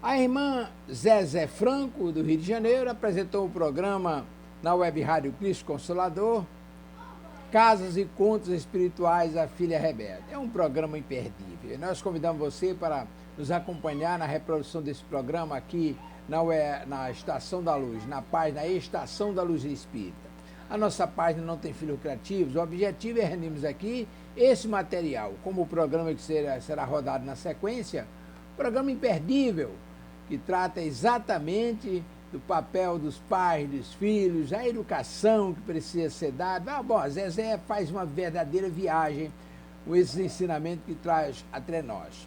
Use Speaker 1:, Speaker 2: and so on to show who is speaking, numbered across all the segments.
Speaker 1: A irmã Zezé Franco, do Rio de Janeiro, apresentou o programa na Web Rádio Cristo Consolador, Casas e Contos Espirituais à Filha Rebelde. É um programa imperdível. Nós convidamos você para nos acompanhar na reprodução desse programa aqui na Estação da Luz, na página Estação da Luz Espírita. A nossa página não tem fins lucrativos. O objetivo é reunirmos aqui esse material, como o programa que será rodado na sequência, programa imperdível, que trata exatamente do papel dos pais, dos filhos, a educação que precisa ser dada. Bom, a Zezé faz uma verdadeira viagem com esses ensinamentos que traz até nós.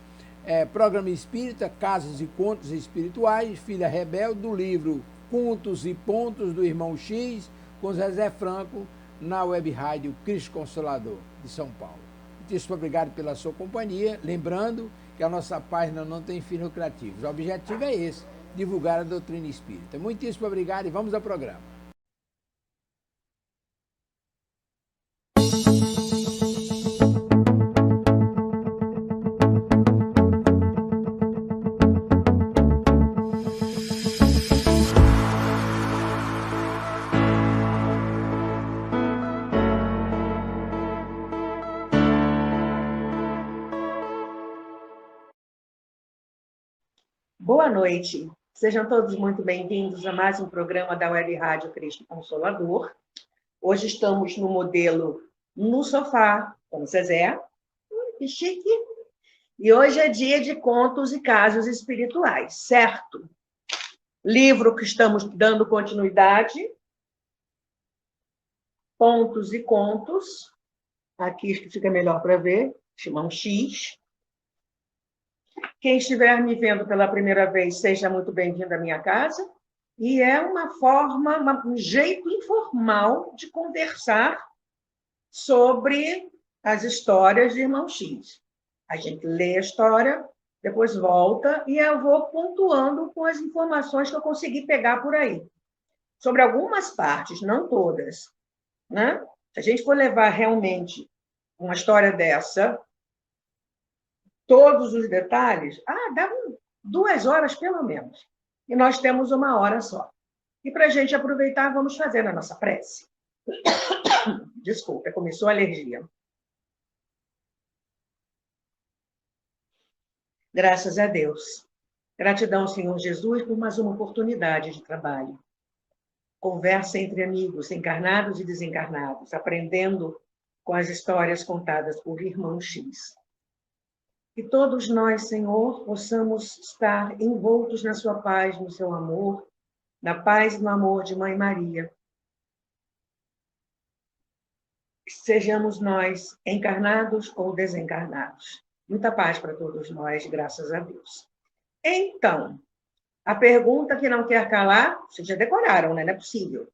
Speaker 1: Programa Espírita, Casas e Contos Espirituais, Filha Rebelde, do livro Contos e Pontos do Irmão X, com Zezé Franco, na Web Rádio Cristo Consolador, de São Paulo. Muitíssimo obrigado pela sua companhia. Lembrando que a nossa página não tem fins lucrativos. O objetivo é esse, divulgar a doutrina espírita. Muitíssimo obrigado e vamos ao programa.
Speaker 2: Boa noite. Sejam todos muito bem-vindos a mais um programa da Web Rádio Cristo Consolador. Hoje estamos no modelo no sofá, com o Zezé. Que chique! E hoje é dia de contos e casos espirituais, certo? Livro que estamos dando continuidade. Pontos e contos. Aqui fica melhor para ver. Irmão X. Quem estiver me vendo pela primeira vez, seja muito bem-vindo à minha casa. E é uma forma, um jeito informal de conversar sobre as histórias de Irmão X. A gente lê a história, depois volta, e eu vou pontuando com as informações que eu consegui pegar por aí. Sobre algumas partes, não todas. Né? Se a gente for levar realmente uma história dessa, todos os detalhes, dá 2 horas pelo menos. E nós temos 1 hora só. E para a gente aproveitar, vamos fazer a nossa prece. Desculpa, começou a alergia. Graças a Deus. Gratidão, Senhor Jesus, por mais uma oportunidade de trabalho. Conversa entre amigos, encarnados e desencarnados, aprendendo com as histórias contadas por Irmão X. Que todos nós, Senhor, possamos estar envoltos na sua paz, no seu amor, na paz e no amor de Mãe Maria. Que sejamos nós encarnados ou desencarnados. Muita paz para todos nós, graças a Deus. Então, a pergunta que não quer calar, vocês já decoraram, né? Não é possível.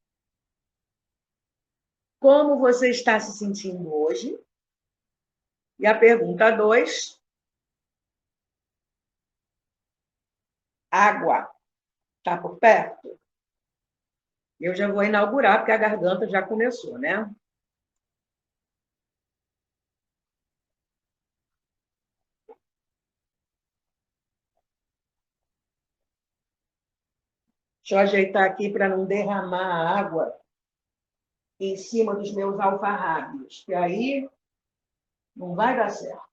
Speaker 2: Como você está se sentindo hoje? E a pergunta 2, água está por perto? Eu já vou inaugurar, porque a garganta já começou, né? Deixa eu ajeitar aqui para não derramar a água em cima dos meus alfarrábios, que aí não vai dar certo.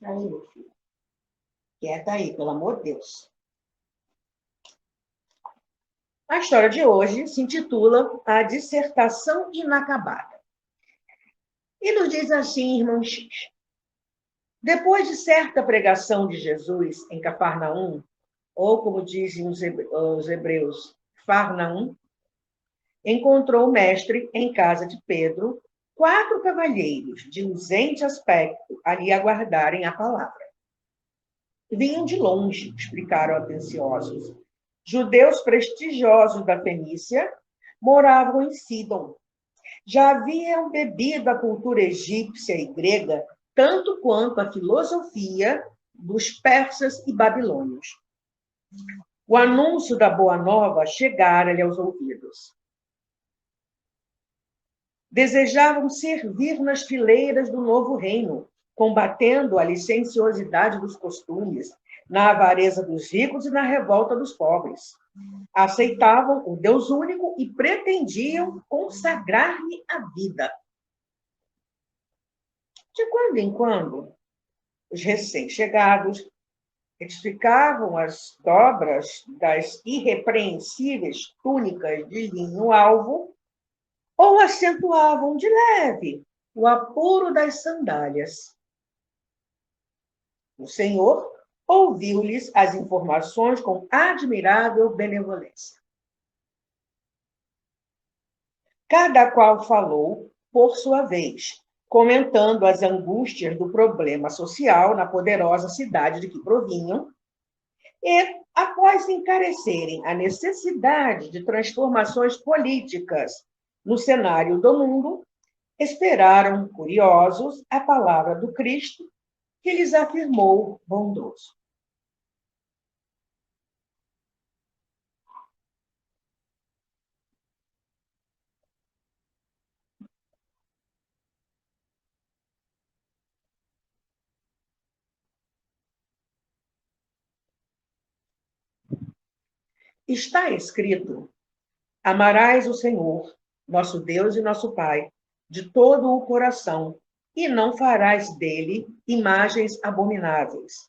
Speaker 2: Aí, meu filho. Quieta aí, pelo amor de Deus. A história de hoje se intitula A Dissertação Inacabada. E nos diz assim, Irmão X. Depois de certa pregação de Jesus em Cafarnaum, ou como dizem os hebreus, Farnaum, encontrou o mestre em casa de Pedro 4 cavalheiros de luzente aspecto ali aguardarem a palavra. Vinham de longe, explicaram atenciosos. Judeus prestigiosos da Fenícia moravam em Sidom. Já haviam bebido a cultura egípcia e grega tanto quanto a filosofia dos persas e babilônios. O anúncio da boa nova chegara-lhe aos ouvidos. Desejavam servir nas fileiras do novo reino, combatendo a licenciosidade dos costumes, na avareza dos ricos e na revolta dos pobres. Aceitavam o Deus único e pretendiam consagrar-lhe a vida. De quando em quando, os recém-chegados retificavam as dobras das irrepreensíveis túnicas de linho alvo ou acentuavam de leve o apuro das sandálias. O Senhor ouviu-lhes as informações com admirável benevolência. Cada qual falou por sua vez, comentando as angústias do problema social na poderosa cidade de que provinham, e, após encarecerem a necessidade de transformações políticas no cenário do mundo, esperaram, curiosos, a palavra do Cristo, que lhes afirmou bondoso. Está escrito: amarás o Senhor, nosso Deus e nosso Pai, de todo o coração, e não farás dele imagens abomináveis.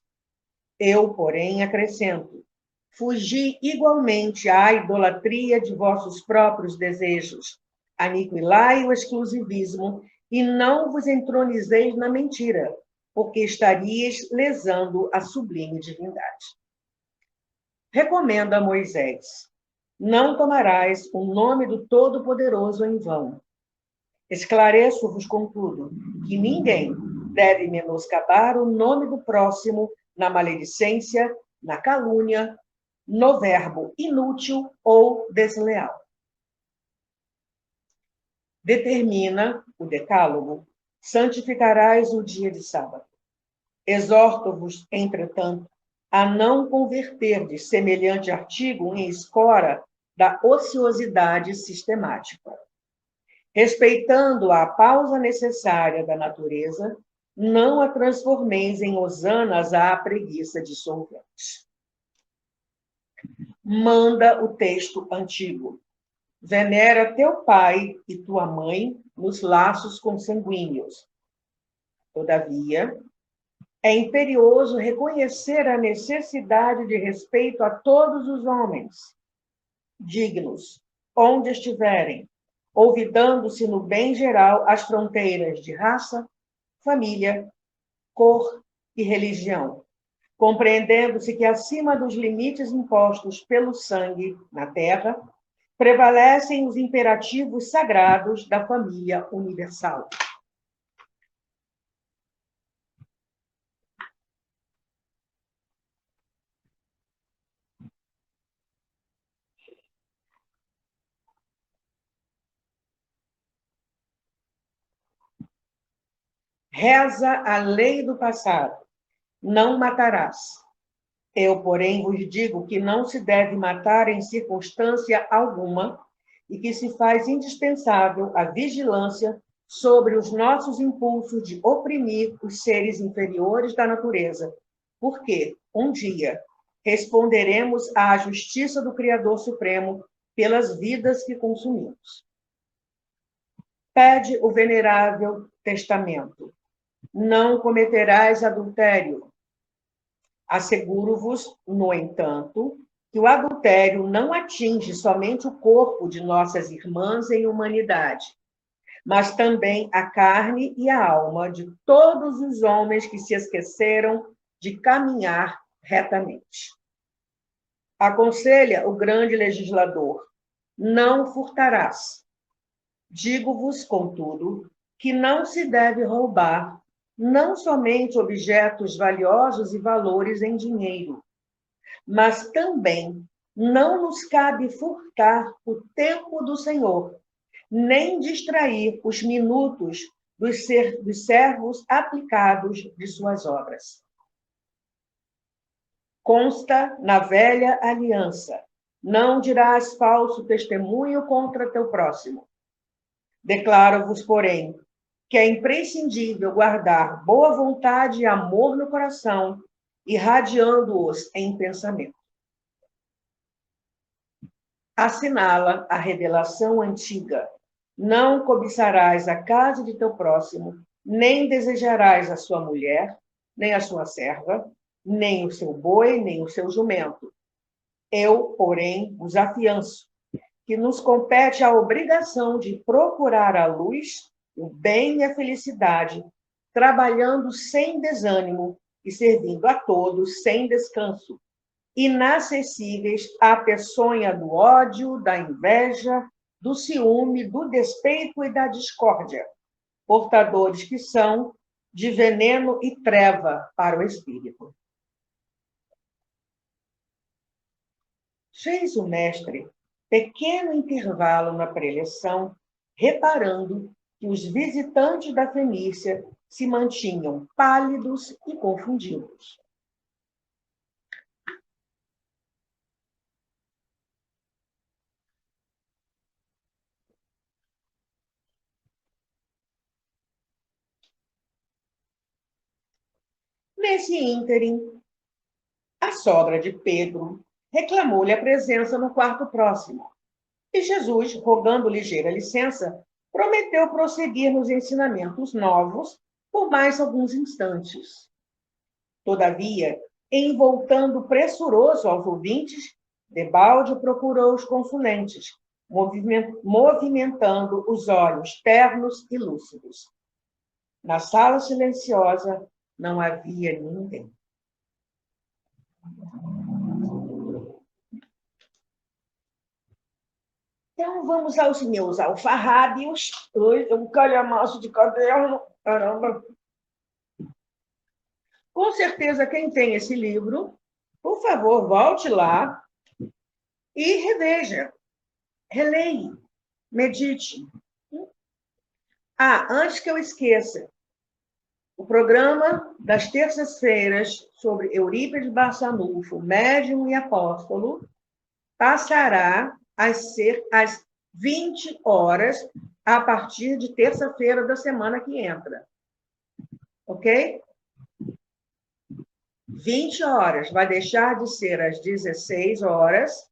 Speaker 2: Eu, porém, acrescento: fugi igualmente à idolatria de vossos próprios desejos, aniquilai o exclusivismo e não vos entronizeis na mentira, porque estaríeis lesando a sublime divindade. Recomenda a Moisés: não tomarás o nome do Todo-Poderoso em vão. Esclareço-vos, contudo, que ninguém deve menoscabar o nome do próximo na maledicência, na calúnia, no verbo inútil ou desleal. Determina o decálogo: santificarás o dia de sábado. Exorto-vos, entretanto, a não converterdes semelhante artigo em escora da ociosidade sistemática. Respeitando a pausa necessária da natureza, não a transformeis em hosanas à preguiça dissolvente. Manda o texto antigo: venera teu pai e tua mãe nos laços consanguíneos. Todavia, é imperioso reconhecer a necessidade de respeito a todos os homens, dignos, onde estiverem, olvidando-se no bem geral as fronteiras de raça, família, cor e religião, compreendendo-se que acima dos limites impostos pelo sangue na terra, prevalecem os imperativos sagrados da família universal. Reza a lei do passado: não matarás. Eu, porém, vos digo que não se deve matar em circunstância alguma e que se faz indispensável a vigilância sobre os nossos impulsos de oprimir os seres inferiores da natureza, porque, um dia, responderemos à justiça do Criador Supremo pelas vidas que consumimos. Pede o venerável testamento: não cometerás adultério. Asseguro-vos, no entanto, que o adultério não atinge somente o corpo de nossas irmãs em humanidade, mas também a carne e a alma de todos os homens que se esqueceram de caminhar retamente. Aconselha o grande legislador: não furtarás. Digo-vos, contudo, que não se deve roubar não somente objetos valiosos e valores em dinheiro, mas também não nos cabe furtar o tempo do Senhor, nem distrair os minutos dos servos aplicados de suas obras. Consta na velha aliança: não dirás falso testemunho contra teu próximo. Declaro-vos, porém, que é imprescindível guardar boa vontade e amor no coração irradiando-os em pensamento. Assinala a revelação antiga: não cobiçarás a casa de teu próximo, nem desejarás a sua mulher, nem a sua serva, nem o seu boi, nem o seu jumento. Eu, porém, os afianço, que nos compete a obrigação de procurar a luz, o bem e a felicidade, trabalhando sem desânimo e servindo a todos sem descanso, inacessíveis à peçonha do ódio, da inveja, do ciúme, do despeito e da discórdia, portadores que são de veneno e treva para o espírito. Fez o mestre pequeno intervalo na preleção, reparando que os visitantes da Fenícia se mantinham pálidos e confundidos. Nesse ínterim, a sogra de Pedro reclamou-lhe a presença no quarto próximo. E Jesus, rogando ligeira licença, prometeu prosseguir nos ensinamentos novos por mais alguns instantes. Todavia, em voltando pressuroso aos ouvintes, debalde procurou os consulentes, movimentando os olhos ternos e lúcidos. Na sala silenciosa não havia ninguém. Então, vamos aos meus alfarrábios. Um calhamaço de caderno. Caramba! Com certeza, quem tem esse livro, por favor, volte lá e reveja, releia, medite. Antes que eu esqueça, o programa das terças-feiras sobre Eurípides Barçanufo, médium e apóstolo, passará a ser às 20 horas, a partir de terça-feira da semana que entra. Ok? 20 horas. Vai deixar de ser às 16 horas,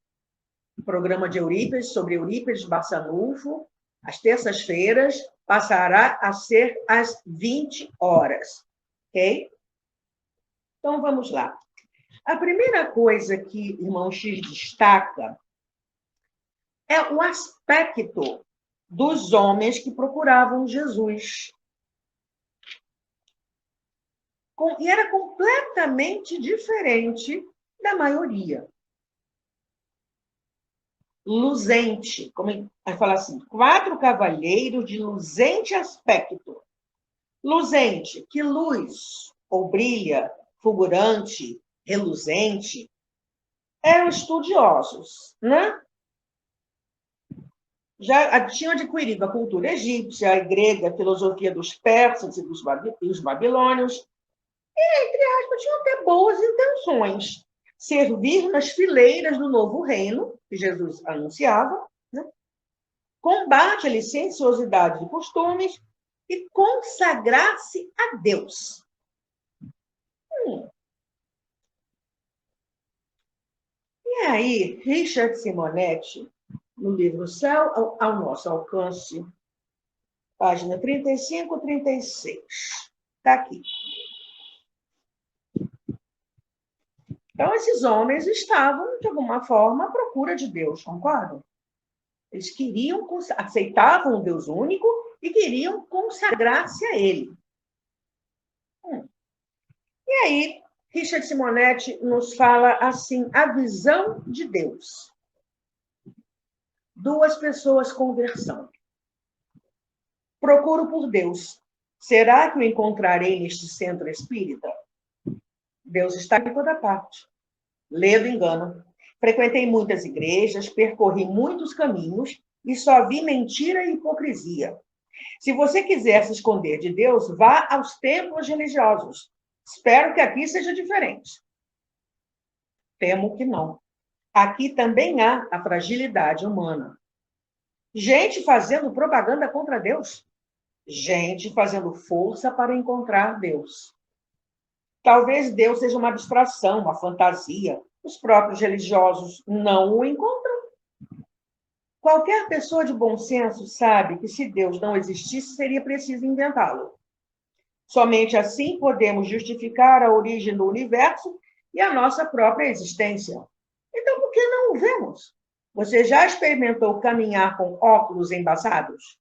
Speaker 2: o programa de Eurípides, sobre Eurípides Barçanufo, às terças-feiras, passará a ser às 20 horas. Ok? Então, vamos lá. A primeira coisa que o irmão X destaca é o aspecto dos homens que procuravam Jesus. E era completamente diferente da maioria. Luzente, como vai falar assim, 4 cavalheiros de luzente aspecto. Luzente, que luz, ou brilha, fulgurante, reluzente, eram estudiosos, né? Já tinham adquirido a cultura egípcia, a grega, a filosofia dos persas e dos babilônios, e, entre aspas, tinham até boas intenções. Servir nas fileiras do novo reino, que Jesus anunciava, né? Combate a licenciosidade de costumes e consagrar-se a Deus. E aí, Richard Simonetti, no livro Céu ao Nosso Alcance, página 35, 36. Está aqui. Então, esses homens estavam, de alguma forma, à procura de Deus, concordam? Eles aceitavam o Deus único e queriam consagrar-se a Ele. E aí, Richard Simonetti nos fala assim, a visão de Deus. 2 pessoas conversando. Procuro por Deus. Será que o encontrarei neste centro espírita? Deus está em toda parte. Ledo engano. Frequentei muitas igrejas, percorri muitos caminhos e só vi mentira e hipocrisia. Se você quiser se esconder de Deus, vá aos templos religiosos. Espero que aqui seja diferente. Temo que não. Aqui também há a fragilidade humana. Gente fazendo propaganda contra Deus. Gente fazendo força para encontrar Deus. Talvez Deus seja uma abstração, uma fantasia. Os próprios religiosos não o encontram. Qualquer pessoa de bom senso sabe que se Deus não existisse, seria preciso inventá-lo. Somente assim podemos justificar a origem do universo e a nossa própria existência. Então, por que não o vemos? Você já experimentou caminhar com óculos embaçados?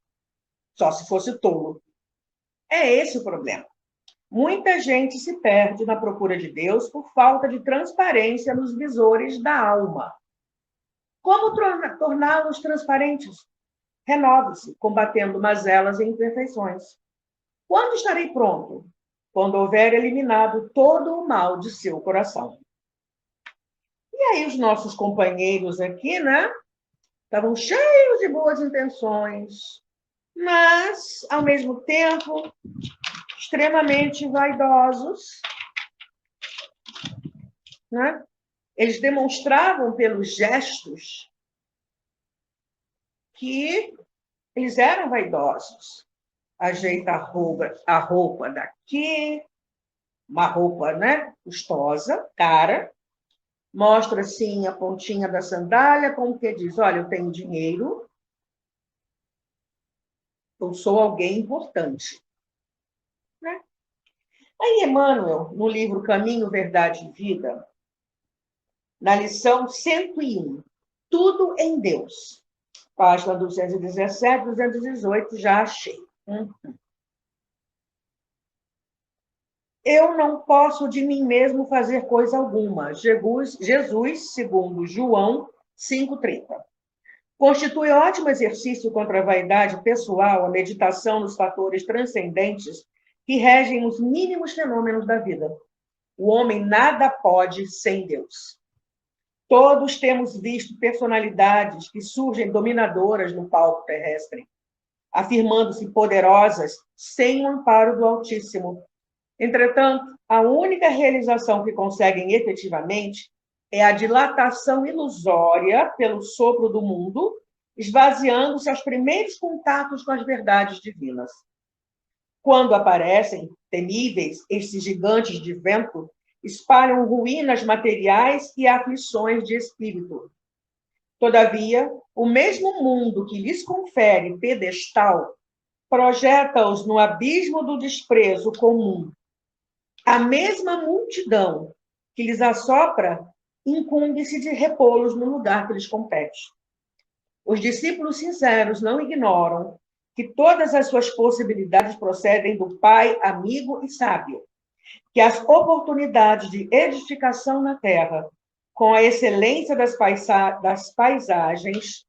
Speaker 2: Só se fosse tolo. É esse o problema. Muita gente se perde na procura de Deus por falta de transparência nos visores da alma. Como torná-los transparentes? Renove-se, combatendo mazelas e imperfeições. Quando estarei pronto? Quando houver eliminado todo o mal de seu coração. E aí os nossos companheiros aqui, né? Estavam cheios de boas intenções, mas, ao mesmo tempo, extremamente vaidosos, né? Eles demonstravam pelos gestos que eles eram vaidosos. Ajeita a roupa daqui, uma roupa, né, custosa, cara, mostra assim a pontinha da sandália, como que diz, olha, eu tenho dinheiro, eu sou alguém importante. Né? Aí Emmanuel, no livro Caminho, Verdade e Vida, na lição 101, Tudo em Deus, página 217, 218, já achei. Eu não posso de mim mesmo fazer coisa alguma. Jesus, segundo João 5,30. Constitui ótimo exercício contra a vaidade pessoal a meditação nos fatores transcendentes que regem os mínimos fenômenos da vida. O homem nada pode sem Deus. Todos temos visto personalidades que surgem dominadoras no palco terrestre, afirmando-se poderosas sem o amparo do Altíssimo. Entretanto, a única realização que conseguem efetivamente é a dilatação ilusória pelo sopro do mundo, esvaziando-se aos primeiros contatos com as verdades divinas. Quando aparecem, temíveis, esses gigantes de vento, espalham ruínas materiais e aflições de espírito. Todavia, o mesmo mundo que lhes confere pedestal projeta-os no abismo do desprezo comum. A mesma multidão que lhes assopra incumbe-se de repô-los no lugar que lhes compete. Os discípulos sinceros não ignoram que todas as suas possibilidades procedem do Pai amigo e sábio, que as oportunidades de edificação na terra, com a excelência das paisagens,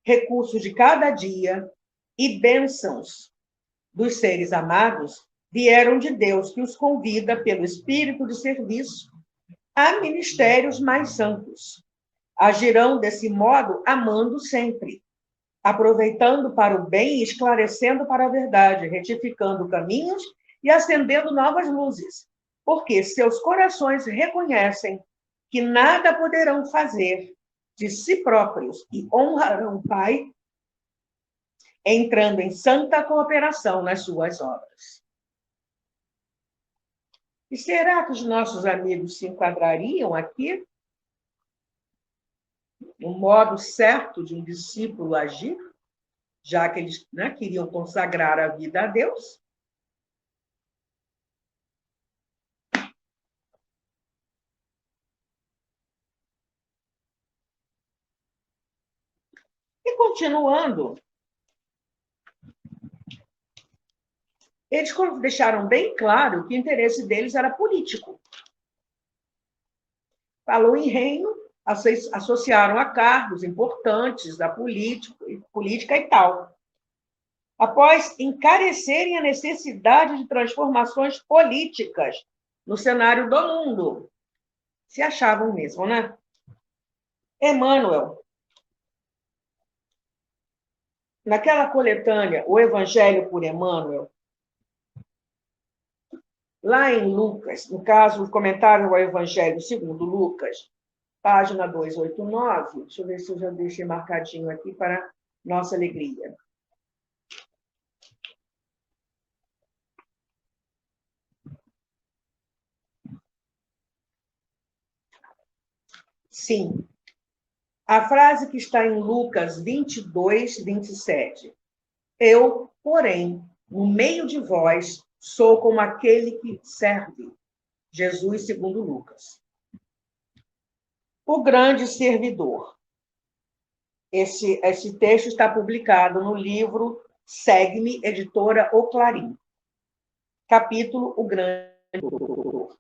Speaker 2: recursos de cada dia e bênçãos dos seres amados, vieram de Deus, que os convida pelo espírito de serviço a ministérios mais santos. Agirão desse modo amando sempre, aproveitando para o bem e esclarecendo para a verdade, retificando caminhos e acendendo novas luzes, porque seus corações reconhecem que nada poderão fazer de si próprios e honrarão o Pai, entrando em santa cooperação nas suas obras. E será que os nossos amigos se enquadrariam aqui no modo certo de um discípulo agir, já que eles, né, queriam consagrar a vida a Deus? E continuando, eles deixaram bem claro que o interesse deles era político. Falou em reino, associaram a cargos importantes da política e tal. Após encarecerem a necessidade de transformações políticas no cenário do mundo, se achavam mesmo, né? Emmanuel, naquela coletânea, O Evangelho por Emmanuel, lá em Lucas, no caso, o comentário ao Evangelho segundo Lucas, página 289, deixa eu ver se eu já deixei marcadinho aqui para nossa alegria. Sim. A frase que está em Lucas 22, 27. Eu, porém, no meio de vós, sou como aquele que serve. Jesus, segundo Lucas. O grande servidor. Esse texto está publicado no livro Segue-me, editora O Clarim. Capítulo O Grande Servidor.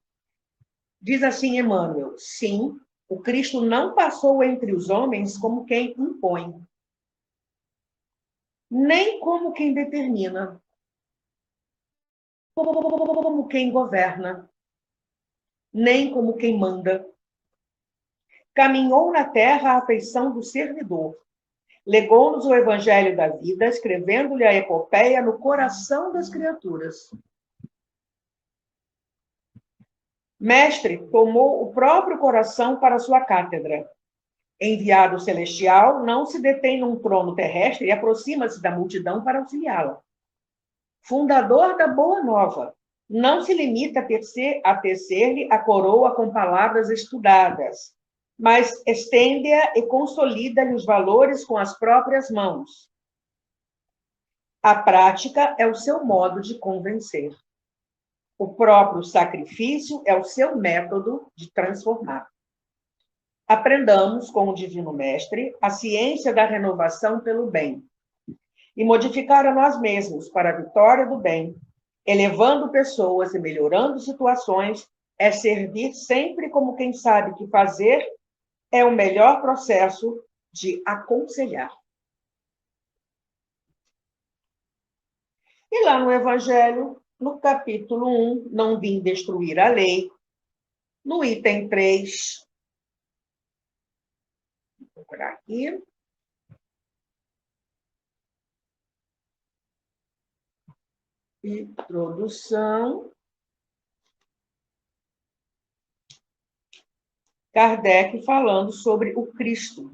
Speaker 2: Diz assim Emmanuel: sim, o Cristo não passou entre os homens como quem impõe, nem como quem determina, como quem governa, nem como quem manda. Caminhou na terra à feição do servidor. Legou-nos o evangelho da vida, escrevendo-lhe a epopeia no coração das criaturas. Mestre, tomou o próprio coração para sua cátedra. Enviado celestial, não se detém num trono terrestre e aproxima-se da multidão para auxiliá-la. Fundador da Boa Nova, não se limita a tecer-lhe a coroa com palavras estudadas, mas estende-a e consolida-lhe os valores com as próprias mãos. A prática é o seu modo de convencer. O próprio sacrifício é o seu método de transformar. Aprendamos com o Divino Mestre a ciência da renovação pelo bem e modificar a nós mesmos para a vitória do bem, elevando pessoas e melhorando situações, é servir sempre como quem sabe que fazer é o melhor processo de aconselhar. E lá no Evangelho, no capítulo 1, não vim destruir a lei, no item 3, vou procurar aqui, introdução, Kardec falando sobre o Cristo.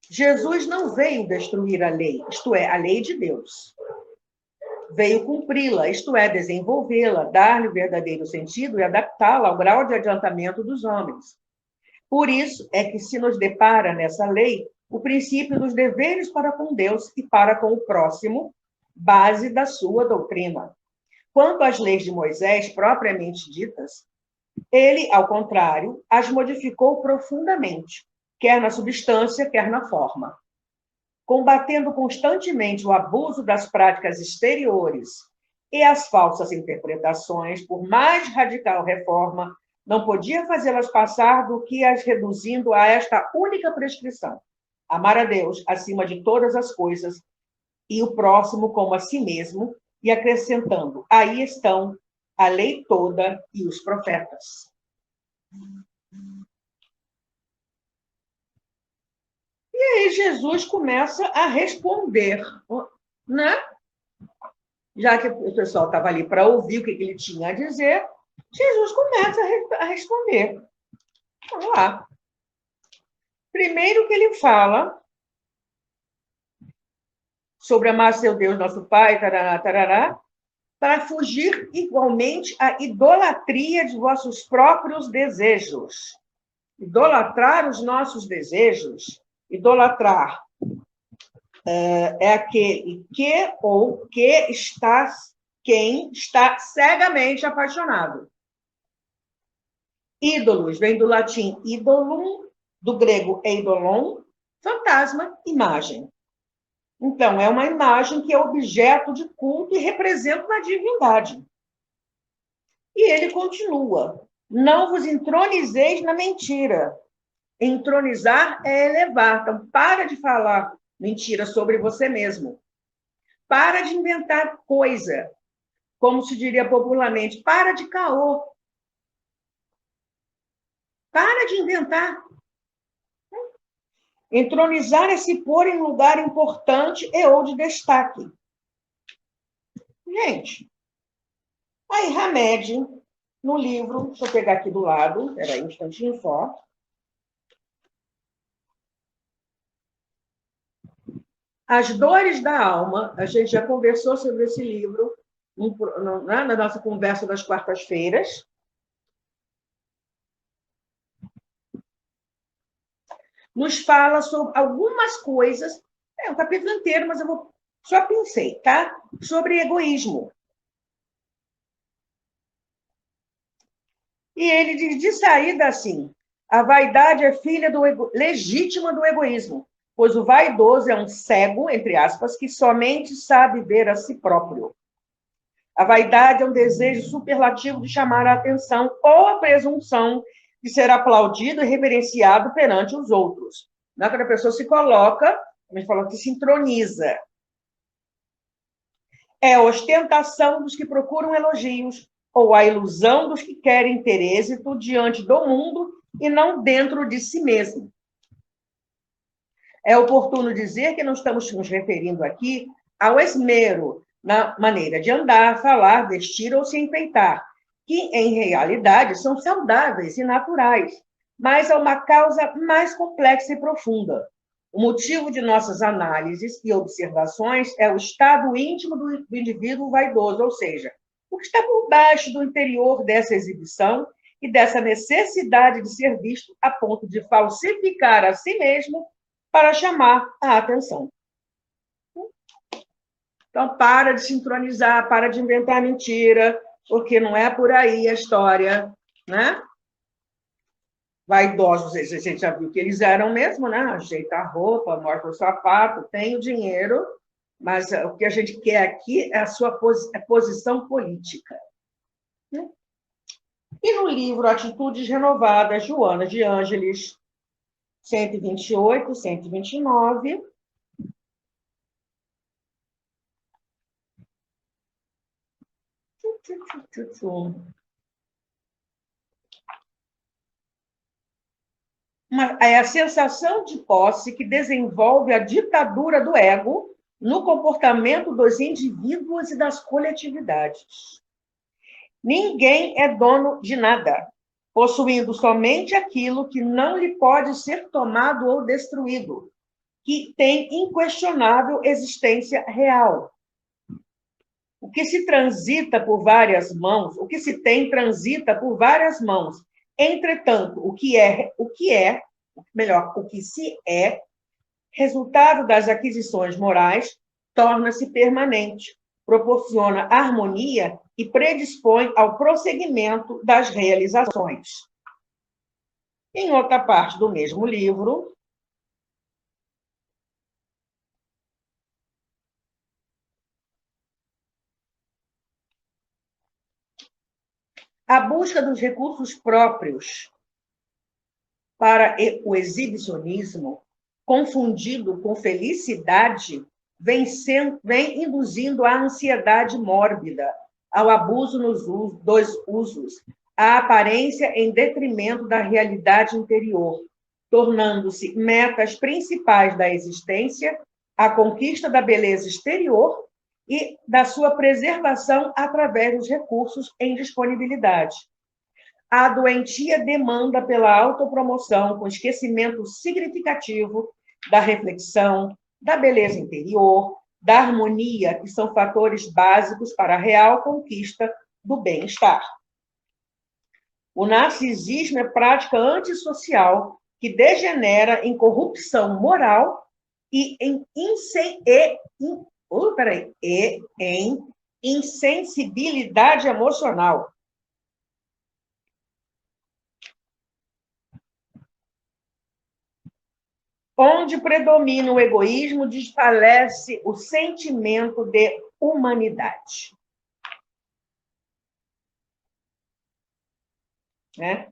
Speaker 2: Jesus não veio destruir a lei, isto é, a lei de Deus. Veio cumpri-la, isto é, desenvolvê-la, dar-lhe o verdadeiro sentido e adaptá-la ao grau de adiantamento dos homens. Por isso é que se nos depara nessa lei o princípio dos deveres para com Deus e para com o próximo, base da sua doutrina. Quanto às leis de Moisés, propriamente ditas, ele, ao contrário, as modificou profundamente, quer na substância, quer na forma. Combatendo constantemente o abuso das práticas exteriores e as falsas interpretações, por mais radical reforma, não podia fazê-las passar do que as reduzindo a esta única prescrição: amar a Deus acima de todas as coisas e o próximo como a si mesmo, e acrescentando: aí estão a lei toda e os profetas. E aí Jesus começa a responder, né? Já que o pessoal estava ali para ouvir o que ele tinha a dizer, Jesus começa a responder. Vamos lá. Primeiro que ele fala sobre amar seu Deus, nosso Pai, tarará, tarará, para fugir igualmente à idolatria de vossos próprios desejos. Idolatrar os nossos desejos, idolatrar é aquele que ou que está, quem está cegamente apaixonado. Ídolos vem do latim idolum, do grego eidolon, fantasma, imagem. Então, é uma imagem que é objeto de culto e representa uma divindade. E ele continua: não vos entronizeis na mentira. Entronizar é elevar. Então, para de falar mentira sobre você mesmo. Para de inventar coisa. Como se diria popularmente, para de caô. Para de inventar. Entronizar é se pôr em lugar importante e ou de destaque. Gente, aí Hamed, no livro, deixa eu pegar aqui do lado, espera aí um instantinho só. As Dores da Alma, a gente já conversou sobre esse livro, na nossa conversa das quartas-feiras. Nos fala sobre algumas coisas, um capítulo inteiro, mas eu só pensei, tá? Sobre egoísmo. E ele diz de saída assim: a vaidade é filha legítima do egoísmo, pois o vaidoso é um cego, entre aspas, que somente sabe ver a si próprio. A vaidade é um desejo superlativo de chamar a atenção ou a presunção de ser aplaudido e reverenciado perante os outros. Não é quando a pessoa se coloca, a gente fala que se entroniza. É a ostentação dos que procuram elogios, ou a ilusão dos que querem ter êxito diante do mundo e não dentro de si mesmo. É oportuno dizer que não estamos nos referindo aqui ao esmero na maneira de andar, falar, vestir ou se enfeitar, que, em realidade, são saudáveis e naturais, mas a uma causa mais complexa e profunda. O motivo de nossas análises e observações é o estado íntimo do indivíduo vaidoso, ou seja, o que está por baixo do interior dessa exibição e dessa necessidade de ser visto a ponto de falsificar a si mesmo para chamar a atenção. Então, para de sincronizar, para de inventar mentira, porque não é por aí a história, né? Vaidosos, a gente já viu que eles eram mesmo, né? Ajeita a roupa, mostra o sapato, tem o dinheiro, mas o que a gente quer aqui é a sua posição política. E no livro Atitudes Renovadas, Joana de Ângeles, 128, 129, é a sensação de posse que desenvolve a ditadura do ego no comportamento dos indivíduos e das coletividades. Ninguém é dono de nada, possuindo somente aquilo que não lhe pode ser tomado ou destruído, que tem inquestionável existência real. O que se transita por várias mãos, o que se tem transita por várias mãos. Entretanto, o que se é, resultado das aquisições morais, torna-se permanente, proporciona harmonia e predispõe ao prosseguimento das realizações. Em outra parte do mesmo livro, a busca dos recursos próprios para o exibicionismo, confundido com felicidade, vem induzindo a ansiedade mórbida, ao abuso dos usos, à aparência em detrimento da realidade interior, tornando-se metas principais da existência a conquista da beleza exterior e da sua preservação através dos recursos em disponibilidade. A doentia demanda pela autopromoção com esquecimento significativo da reflexão, da beleza interior, da harmonia, que são fatores básicos para a real conquista do bem-estar. O narcisismo é prática antissocial que degenera em corrupção moral e em insensibilidade emocional. Onde predomina o egoísmo, desfalece o sentimento de humanidade. Né?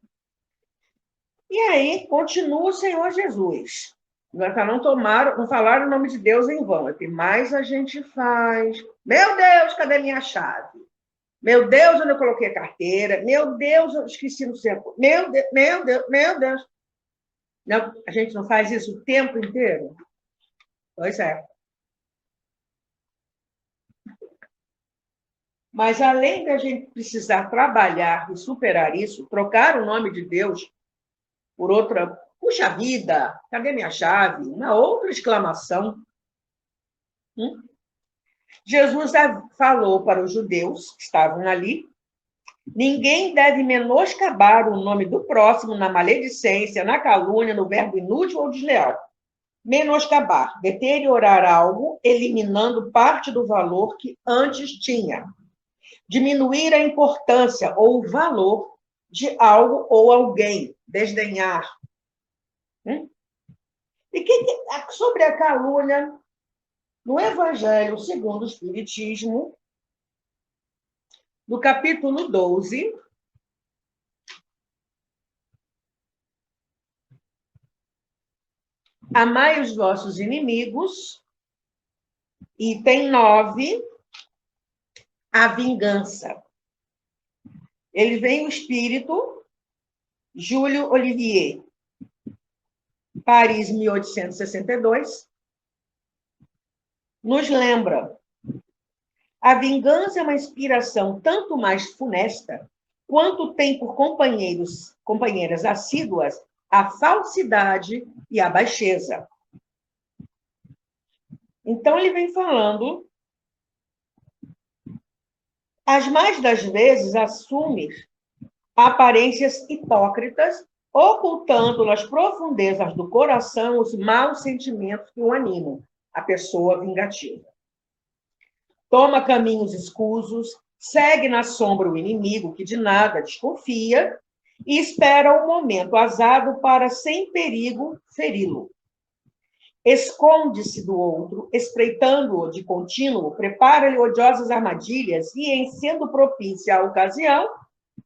Speaker 2: E aí, continua o Senhor Jesus. Não falaram o nome de Deus em vão. É o que mais a gente faz. Meu Deus, cadê minha chave? Meu Deus, onde eu coloquei a carteira? Meu Deus, eu esqueci no centro. Meu Deus, meu Deus, meu Deus. Não, a gente não faz isso o tempo inteiro? Pois é. Mas, além da gente precisar trabalhar e superar isso, trocar o nome de Deus por outra, puxa vida, cadê minha chave? Uma outra exclamação. Jesus falou para os judeus que estavam ali: ninguém deve menoscabar o nome do próximo na maledicência, na calúnia, no verbo inútil ou desleal. Menoscabar, deteriorar algo, eliminando parte do valor que antes tinha. Diminuir a importância ou o valor de algo ou alguém. Desdenhar. E sobre a calúnia, no Evangelho segundo o Espiritismo, no capítulo 12, amai os vossos inimigos, item 9, a vingança. Ele vem o espírito Júlio Olivier, Paris, 1862, nos lembra: a vingança é uma inspiração tanto mais funesta quanto tem por companheiras assíduas a falsidade e a baixeza. Então, ele vem falando, as mais das vezes assume aparências hipócritas, ocultando nas profundezas do coração os maus sentimentos que o animam, a pessoa vingativa. Toma caminhos escusos, segue na sombra o inimigo que de nada desconfia e espera o momento azado para, sem perigo, feri-lo. Esconde-se do outro, espreitando-o de contínuo, prepara-lhe odiosas armadilhas e, em sendo propícia a ocasião,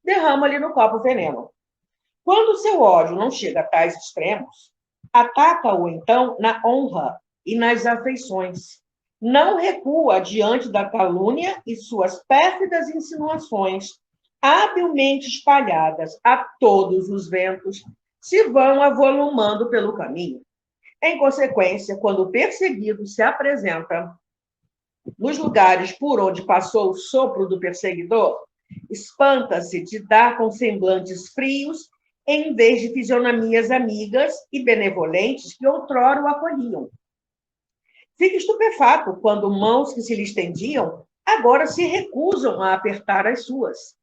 Speaker 2: derrama-lhe no copo veneno. Quando seu ódio não chega a tais extremos, ataca-o, então, na honra e nas afeições. Não recua diante da calúnia e suas pérfidas insinuações, habilmente espalhadas a todos os ventos, se vão avolumando pelo caminho. Em consequência, quando o perseguido se apresenta nos lugares por onde passou o sopro do perseguidor, espanta-se de dar com semblantes frios, em vez de fisionomias amigas e benevolentes que outrora o acolhiam. Fica estupefato quando mãos que se lhe estendiam agora se recusam a apertar as suas.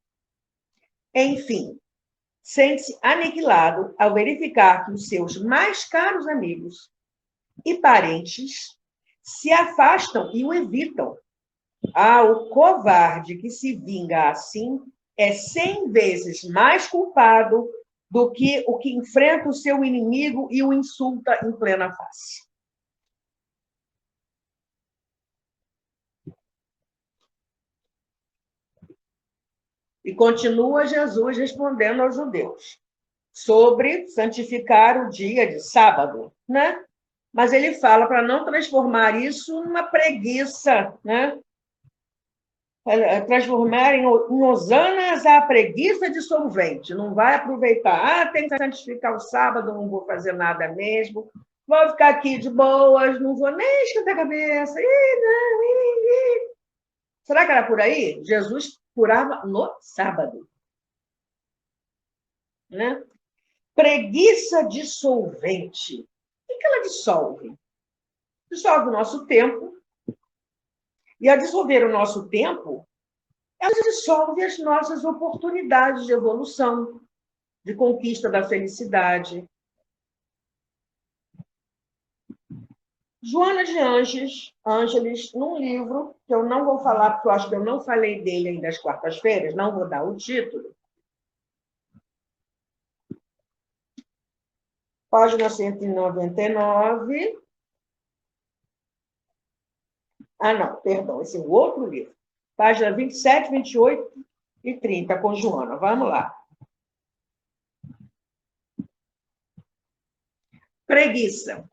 Speaker 2: Enfim, sente-se aniquilado ao verificar que os seus mais caros amigos e parentes se afastam e o evitam. O covarde que se vinga assim é 100 vezes mais culpado do que o que enfrenta o seu inimigo e o insulta em plena face. E continua Jesus respondendo aos judeus sobre santificar o dia de sábado, né? Mas ele fala para não transformar isso numa preguiça, né? Transformar em hosanas a preguiça dissolvente. Não vai aproveitar. Tem que santificar o sábado, não vou fazer nada mesmo. Vou ficar aqui de boas, não vou nem esquentar a cabeça. Será que era por aí? Jesus curava no sábado. Né? Preguiça dissolvente. O que ela dissolve? Dissolve o nosso tempo. E a dissolver o nosso tempo, ela dissolve as nossas oportunidades de evolução, de conquista da felicidade. Joana de Ângeles, num livro, que eu não vou falar, porque eu acho que eu não falei dele ainda às quartas-feiras, não vou dar o título. Página 199. Não, perdão, esse é o outro livro. Página 27, 28 e 30, com Joana. Vamos lá. Preguiça.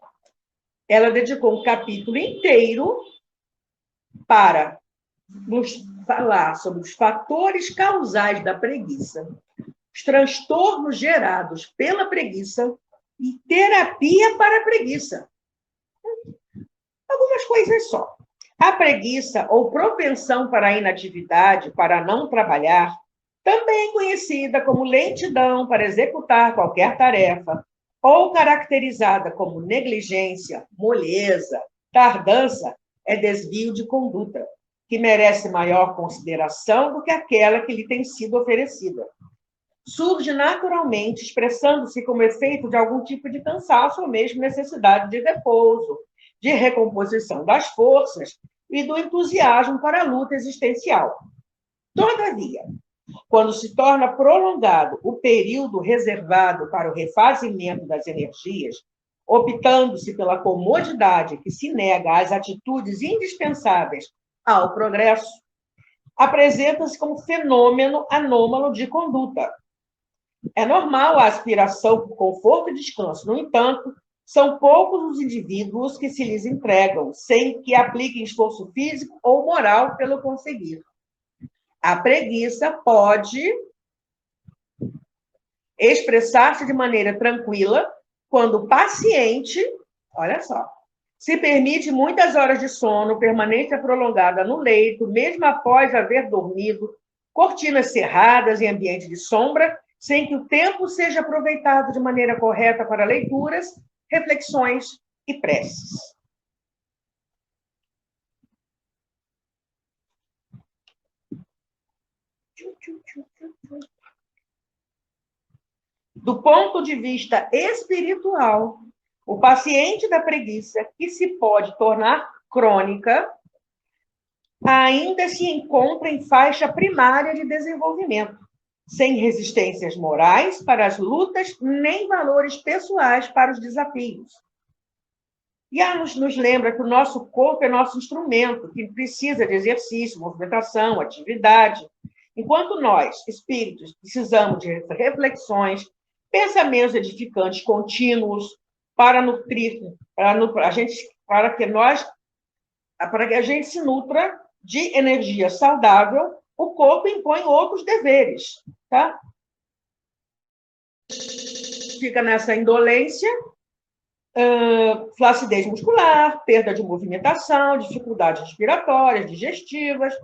Speaker 2: Ela dedicou um capítulo inteiro para nos falar sobre os fatores causais da preguiça, os transtornos gerados pela preguiça e terapia para a preguiça. Algumas coisas só. A preguiça ou propensão para a inatividade, para não trabalhar, também conhecida como lentidão para executar qualquer tarefa, ou caracterizada como negligência, moleza, tardança, é desvio de conduta. que merece maior consideração do que aquela que lhe tem sido oferecida. Surge naturalmente, expressando-se como efeito de algum tipo de cansaço ou mesmo necessidade de repouso, de recomposição das forças e do entusiasmo para a luta existencial. Todavia, quando se torna prolongado o período reservado para o refazimento das energias, optando-se pela comodidade que se nega às atitudes indispensáveis ao progresso, apresenta-se como fenômeno anômalo de conduta. É normal a aspiração por conforto e descanso. No entanto, são poucos os indivíduos que se lhes entregam, sem que apliquem esforço físico ou moral pelo conseguir. A preguiça pode expressar-se de maneira tranquila quando o paciente, olha só, se permite muitas horas de sono, permanência prolongada no leito, mesmo após haver dormido, cortinas cerradas em ambiente de sombra, sem que o tempo seja aproveitado de maneira correta para leituras, reflexões e preces. Do ponto de vista espiritual, o paciente da preguiça, que se pode tornar crônica, ainda se encontra em faixa primária de desenvolvimento, sem resistências morais para as lutas, nem valores pessoais para os desafios. E ela nos lembra que o nosso corpo é nosso instrumento, que precisa de exercício, movimentação, atividade. Enquanto nós, espíritos, precisamos de reflexões, pensamentos edificantes contínuos para nutrir, para que a gente se nutra de energia saudável, o corpo impõe outros deveres, tá? Fica nessa indolência, flacidez muscular, perda de movimentação, dificuldades respiratórias, digestivas,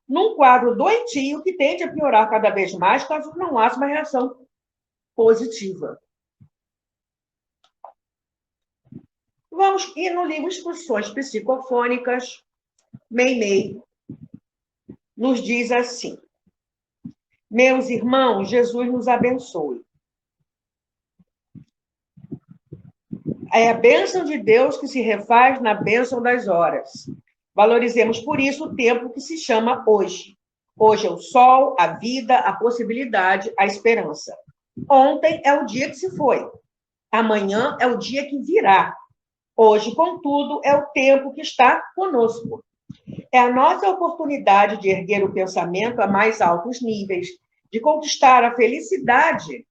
Speaker 2: num quadro doentio que tende a piorar cada vez mais caso não haja uma reação positiva. Vamos ir no livro Instruções Psicofônicas, Meimei, nos diz assim: meus irmãos, Jesus nos abençoe. É a bênção de Deus que se refaz na bênção das horas. Valorizemos por isso o tempo que se chama hoje. Hoje é o sol, a vida, a possibilidade, a esperança. Ontem é o dia que se foi. Amanhã é o dia que virá. Hoje, contudo, é o tempo que está conosco. É a nossa oportunidade de erguer o pensamento a mais altos níveis, de conquistar a felicidade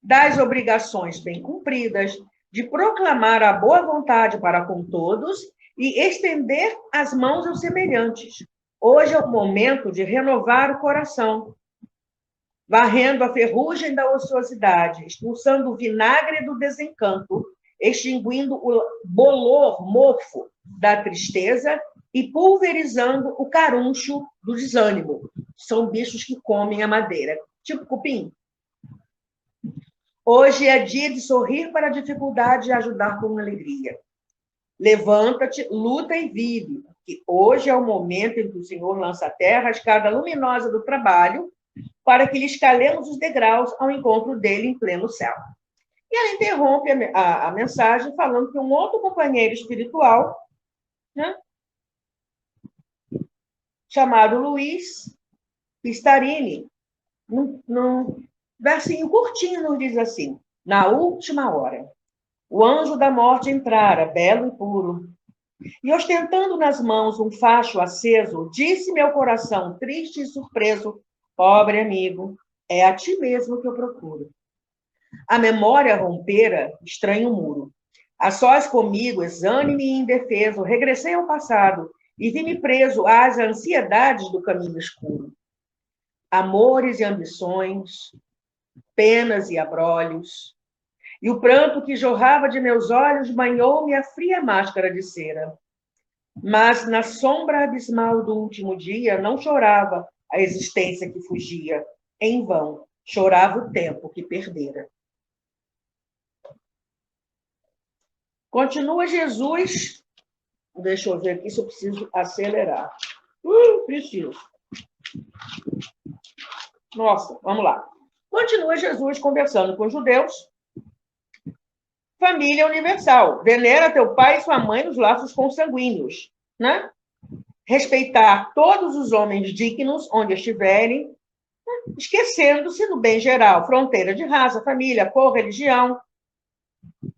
Speaker 2: das obrigações bem cumpridas, de proclamar a boa vontade para com todos e estender as mãos aos semelhantes. Hoje é o momento de renovar o coração, varrendo a ferrugem da ociosidade, expulsando o vinagre do desencanto, extinguindo o bolor mofo da tristeza e pulverizando o caruncho do desânimo. São bichos que comem a madeira, tipo cupim. Hoje é dia de sorrir para a dificuldade e ajudar com alegria. Levanta-te, luta e vive, porque hoje é o momento em que o Senhor lança à terra a escada luminosa do trabalho, para que lhe escalemos os degraus ao encontro dele em pleno céu. E ela interrompe a mensagem falando que um outro companheiro espiritual, né, chamado Luiz Pistarini, num versinho curtinho, nos diz assim: na última hora, o anjo da morte entrara, belo e puro, e ostentando nas mãos um facho aceso, disse meu coração triste e surpreso: pobre amigo, é a ti mesmo que eu procuro. A memória rompera estranho muro. A sós comigo, exânime e indefeso, regressei ao passado e vi-me preso às ansiedades do caminho escuro. Amores e ambições, penas e abrolhos, e o pranto que jorrava de meus olhos banhou-me a fria máscara de cera. Mas na sombra abismal do último dia não chorava a existência que fugia. Em vão, chorava o tempo que perdera. Continua Jesus Deixa eu ver aqui se eu preciso acelerar. Preciso. Nossa, vamos lá. Continua Jesus conversando com os judeus. Família universal. Venera teu pai e sua mãe nos laços consanguíneos, né? Respeitar todos os homens dignos onde estiverem, esquecendo-se do bem geral, fronteira de raça, família, cor, religião,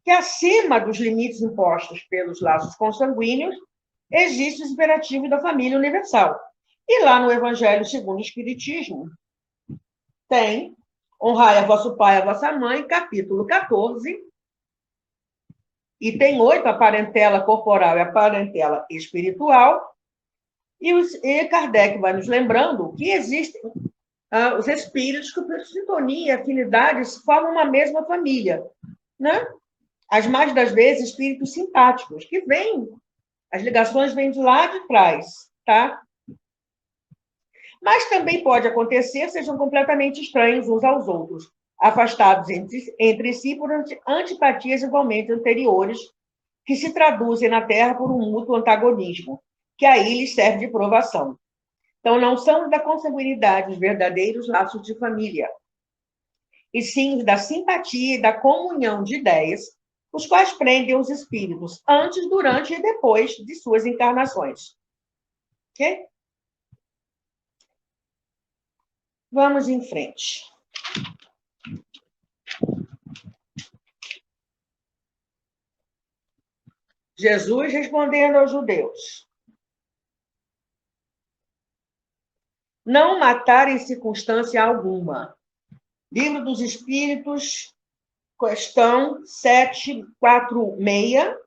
Speaker 2: que acima dos limites impostos pelos laços consanguíneos, existe o imperativo da família universal. E lá no Evangelho segundo o Espiritismo, tem honrai a vosso pai e a vossa mãe, capítulo 14, e tem 8, a parentela corporal e a parentela espiritual, e Kardec vai nos lembrando que existem os espíritos que, por sintonia e afinidades, formam uma mesma família, né? As mais das vezes, espíritos simpáticos, que vêm, as ligações vêm de lá de trás, tá? Mas também pode acontecer, sejam completamente estranhos uns aos outros, afastados entre si por antipatias igualmente anteriores, que se traduzem na Terra por um mútuo antagonismo, que aí lhes serve de provação. Então, não são da consanguinidade os verdadeiros laços de família, e sim da simpatia e da comunhão de ideias, os quais prendem os espíritos antes, durante e depois de suas encarnações. Ok? Vamos em frente. Jesus respondendo aos judeus: não matar em circunstância alguma. Livro dos Espíritos, questão 746.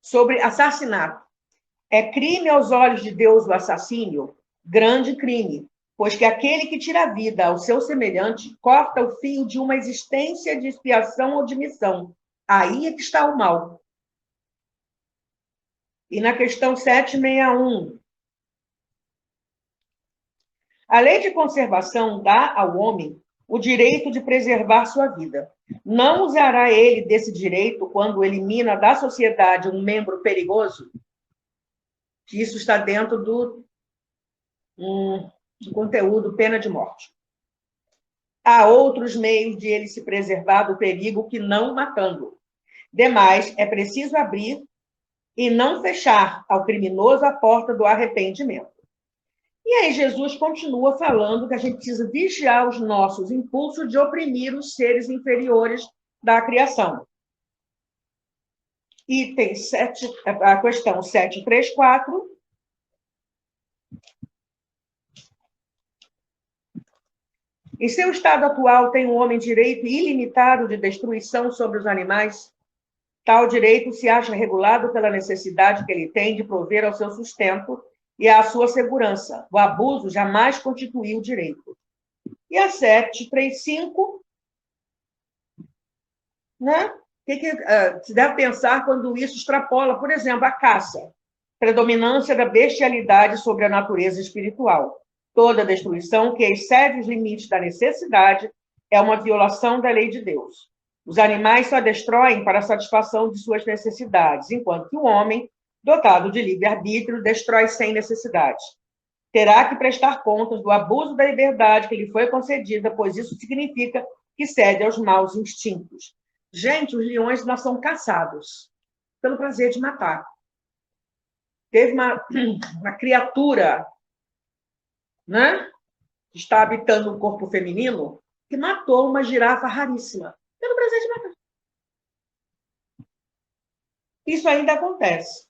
Speaker 2: Sobre assassinato. É crime aos olhos de Deus o assassínio? Grande crime, pois que aquele que tira a vida ao seu semelhante corta o fio de uma existência de expiação ou de missão. Aí é que está o mal. E na questão 761, a lei de conservação dá ao homem o direito de preservar sua vida. Não usará ele desse direito quando elimina da sociedade um membro perigoso? Que isso está dentro do conteúdo pena de morte. Há outros meios de ele se preservar do perigo que não matando. Demais, é preciso abrir e não fechar ao criminoso a porta do arrependimento. E aí Jesus continua falando que a gente precisa vigiar os nossos impulsos de oprimir os seres inferiores da criação. Item 7, a questão 734. Em seu estado atual, tem o homem direito ilimitado de destruição sobre os animais? Tal direito se acha regulado pela necessidade que ele tem de prover ao seu sustento e à sua segurança. O abuso jamais constituiu direito. E a 735, né? O que se deve pensar quando isso extrapola, por exemplo, a caça, predominância da bestialidade sobre a natureza espiritual. Toda destruição que excede os limites da necessidade é uma violação da lei de Deus. Os animais só destroem para a satisfação de suas necessidades, enquanto que o homem, dotado de livre-arbítrio, destrói sem necessidade. Terá que prestar contas do abuso da liberdade que lhe foi concedida, pois isso significa que cede aos maus instintos. Gente, os leões não são caçados pelo prazer de matar. Teve uma criatura, né, que está habitando um corpo feminino, que matou uma girafa raríssima pelo prazer de matar. Isso ainda acontece.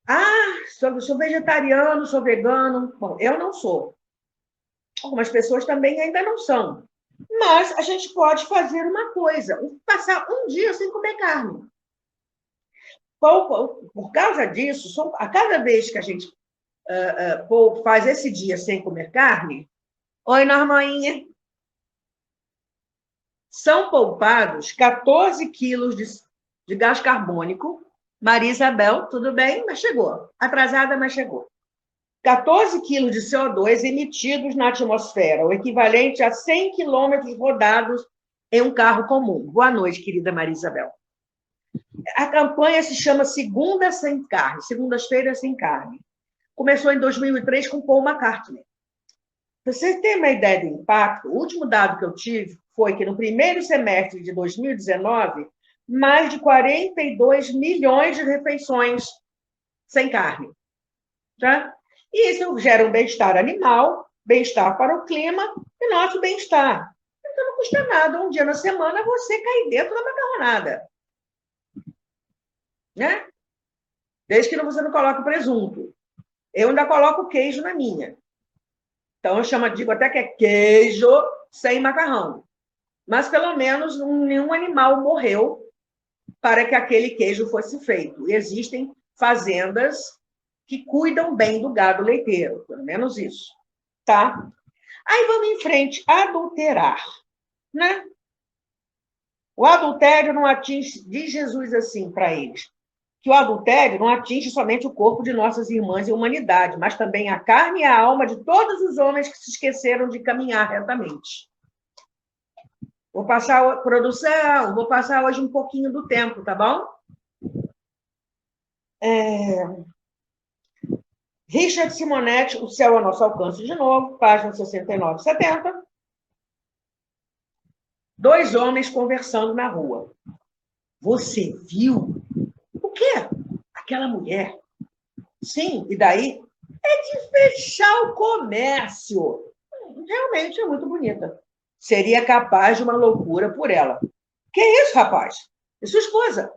Speaker 2: Ah, sou vegetariano, sou vegano. Bom, eu não sou. Algumas pessoas também ainda não são. Mas a gente pode fazer uma coisa, passar um dia sem comer carne. Por causa disso, a cada vez que a gente faz esse dia sem comer carne, oi, Normainha, são poupados 14 quilos de gás carbônico. Maria Isabel, tudo bem? Mas chegou. Atrasada, mas chegou. 14 quilos de CO2 emitidos na atmosfera, o equivalente a 100 quilômetros rodados em um carro comum. Boa noite, querida Maria Isabel. A campanha se chama Segunda Sem Carne, Segundas-feiras Sem Carne. Começou em 2003 com Paul McCartney. Para vocês terem uma ideia do impacto, o último dado que eu tive foi que no primeiro semestre de 2019, mais de 42 milhões de refeições sem carne. Tá? E isso gera um bem-estar animal, bem-estar para o clima e nosso bem-estar. Então não custa nada, um dia na semana você cair dentro da macarronada. Né? Desde que você não coloque presunto. Eu ainda coloco queijo na minha. Então, digo até que é queijo sem macarrão. Mas, pelo menos, nenhum animal morreu para que aquele queijo fosse feito. E existem fazendas que cuidam bem do gado leiteiro. Pelo menos isso. Tá? Aí vamos em frente. Adulterar. Né? O adultério não atinge... Diz Jesus assim para eles, que o adultério não atinge somente o corpo de nossas irmãs e a humanidade, mas também a carne e a alma de todos os homens que se esqueceram de caminhar retamente. Vou passar, produção, vou passar hoje um pouquinho do tempo, tá bom? Richard Simonetti, O Céu ao Nosso Alcance de Novo, página 69 e 70. Dois homens conversando na rua. Você viu? O quê? Aquela mulher. Sim, e daí? É de fechar o comércio. Realmente é muito bonita. Seria capaz de uma loucura por ela. Que isso, rapaz? E sua esposa?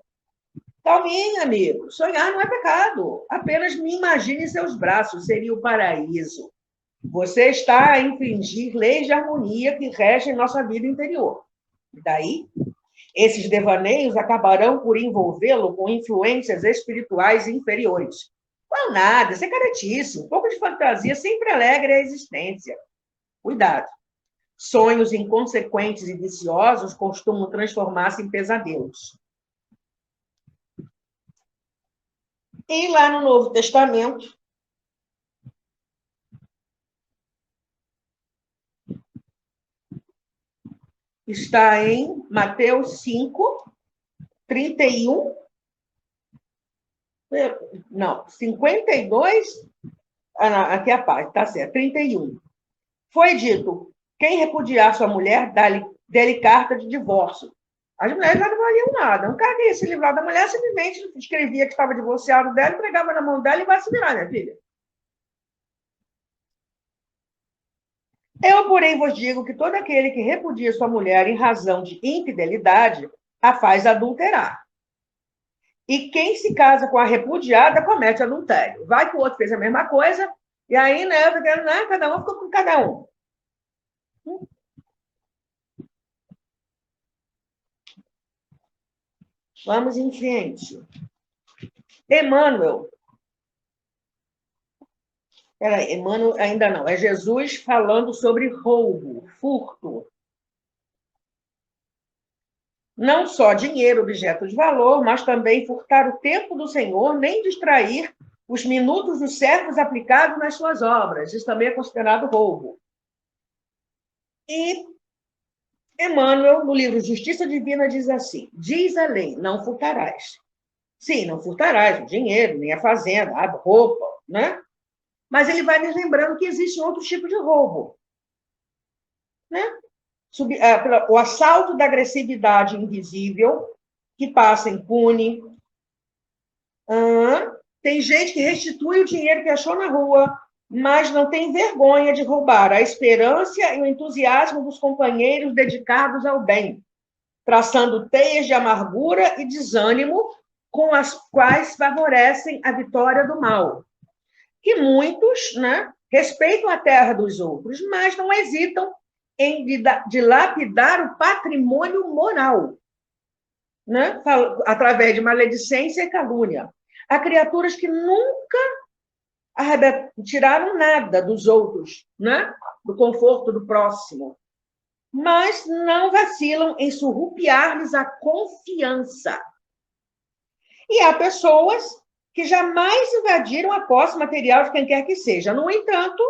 Speaker 2: Calminha, amigo. Sonhar não é pecado. Apenas me imagine em seus braços. Seria o paraíso. Você está a infringir leis de harmonia que regem nossa vida interior. E daí? Esses devaneios acabarão por envolvê-lo com influências espirituais inferiores. Não, nada, isso é caretice. Um pouco de fantasia sempre alegra a existência. Cuidado. Sonhos inconsequentes e viciosos costumam transformar-se em pesadelos. E lá no Novo Testamento, está em Mateus 5, 31. Não, 52. Aqui é a parte, tá certo, 31. Foi dito: quem repudiar sua mulher, dê-lhe carta de divórcio. As mulheres já não valiam nada. Um cara que ia se livrar da mulher simplesmente escrevia que estava divorciado dela, entregava na mão dela e vai se virar, minha filha. Eu, porém, vos digo que todo aquele que repudia sua mulher em razão de infidelidade, a faz adulterar. E quem se casa com a repudiada comete adultério. Vai que o outro fez a mesma coisa, e aí, né, cada um ficou com cada um. Vamos em frente. Emmanuel. Peraí, Emmanuel ainda não. É Jesus falando sobre roubo, furto. Não só dinheiro, objeto de valor, mas também furtar o tempo do Senhor, nem distrair os minutos dos servos aplicados nas suas obras. Isso também é considerado roubo. E Emmanuel, no livro Justiça Divina, diz assim: diz a lei, não furtarás. Sim, não furtarás o dinheiro, nem a fazenda, a roupa, né? Mas ele vai nos lembrando que existe outro tipo de roubo. Né? O assalto da agressividade invisível, que passa impune. Tem gente que restitui o dinheiro que achou na rua, mas não tem vergonha de roubar a esperança e o entusiasmo dos companheiros dedicados ao bem, traçando teias de amargura e desânimo com as quais favorecem a vitória do mal. Que muitos, né, respeitam a terra dos outros, mas não hesitam em dilapidar o patrimônio moral, né, através de maledicência e calúnia. Há criaturas que nunca tiraram nada dos outros, né, do conforto do próximo, mas não vacilam em surrupiar-lhes a confiança. E há pessoas que jamais invadiram a posse material de quem quer que seja. No entanto,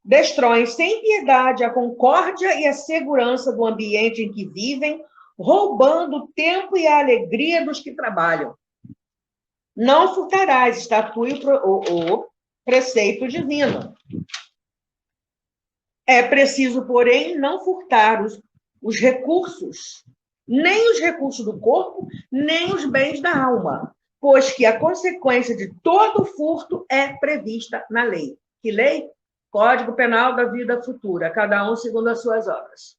Speaker 2: destroem sem piedade a concórdia e a segurança do ambiente em que vivem, roubando o tempo e a alegria dos que trabalham. Não furtarás, estatue o preceito divino. É preciso, porém, não furtar os recursos, nem os recursos do corpo, nem os bens da alma, pois que a consequência de todo furto é prevista na lei. Que lei? Código Penal da Vida Futura, cada um segundo as suas obras.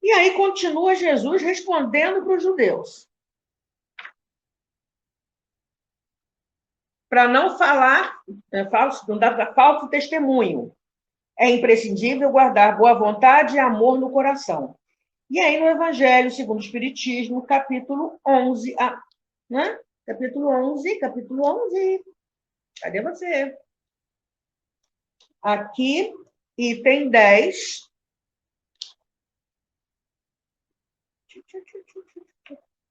Speaker 2: E aí continua Jesus respondendo para os judeus. Para não falar, não dar falso testemunho. É imprescindível guardar boa vontade e amor no coração. E aí, no Evangelho segundo o Espiritismo, capítulo 11, né? Capítulo 11. Cadê você? Aqui, item 10.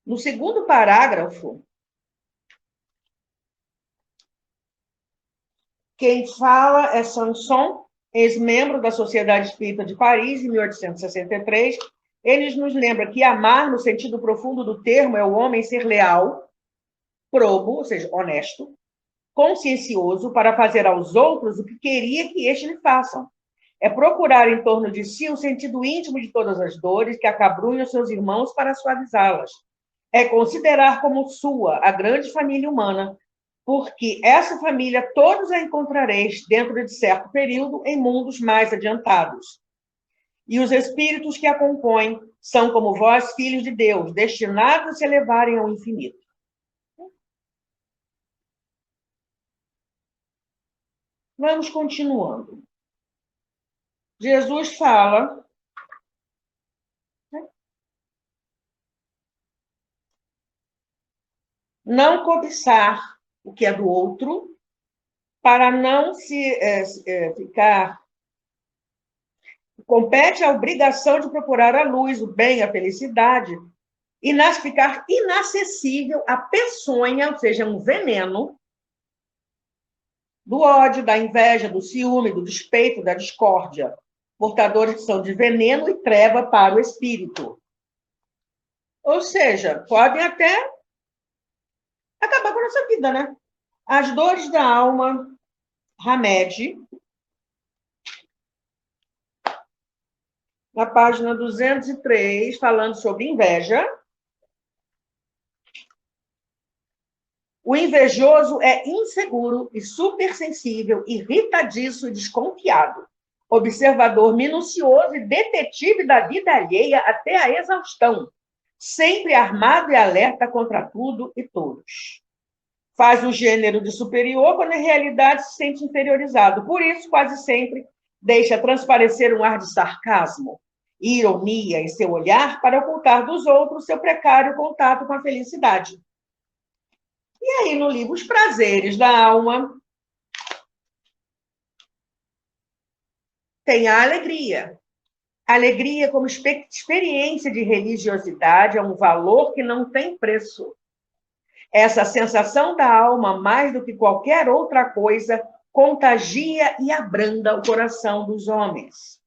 Speaker 2: No segundo parágrafo, quem fala é Sanson, ex-membro da Sociedade Espírita de Paris, em 1863. Ele nos lembra que amar, no sentido profundo do termo, é o homem ser leal, probo, ou seja, honesto, consciencioso para fazer aos outros o que queria que estes lhe façam. É procurar em torno de si o sentido íntimo de todas as dores que acabrunham seus irmãos para suavizá-las. É considerar como sua a grande família humana, porque essa família todos a encontrareis dentro de certo período em mundos mais adiantados. E os espíritos que a compõem são como vós, filhos de Deus, destinados a se elevarem ao infinito. Vamos continuando. Jesus fala, não cobiçar o que é do outro, para não se ficar... Compete a obrigação de procurar a luz, o bem, a felicidade, e ficar inacessível à peçonha, ou seja, um veneno, do ódio, da inveja, do ciúme, do despeito, da discórdia, portadores que são de veneno e treva para o espírito. Ou seja, podem até acabar com a nossa vida, né? As dores da alma, Hamed, na página 203, falando sobre inveja. O invejoso é inseguro e supersensível, irritadiço e desconfiado, observador minucioso e detetive da vida alheia até a exaustão, sempre armado e alerta contra tudo e todos. Faz o gênero de superior quando em realidade se sente inferiorizado. Por isso, quase sempre, deixa transparecer um ar de sarcasmo e ironia em seu olhar para ocultar dos outros seu precário contato com a felicidade. E aí, no livro Os Prazeres da Alma, tem a alegria. Alegria como experiência de religiosidade é um valor que não tem preço. Essa sensação da alma, mais do que qualquer outra coisa, contagia e abranda o coração dos homens.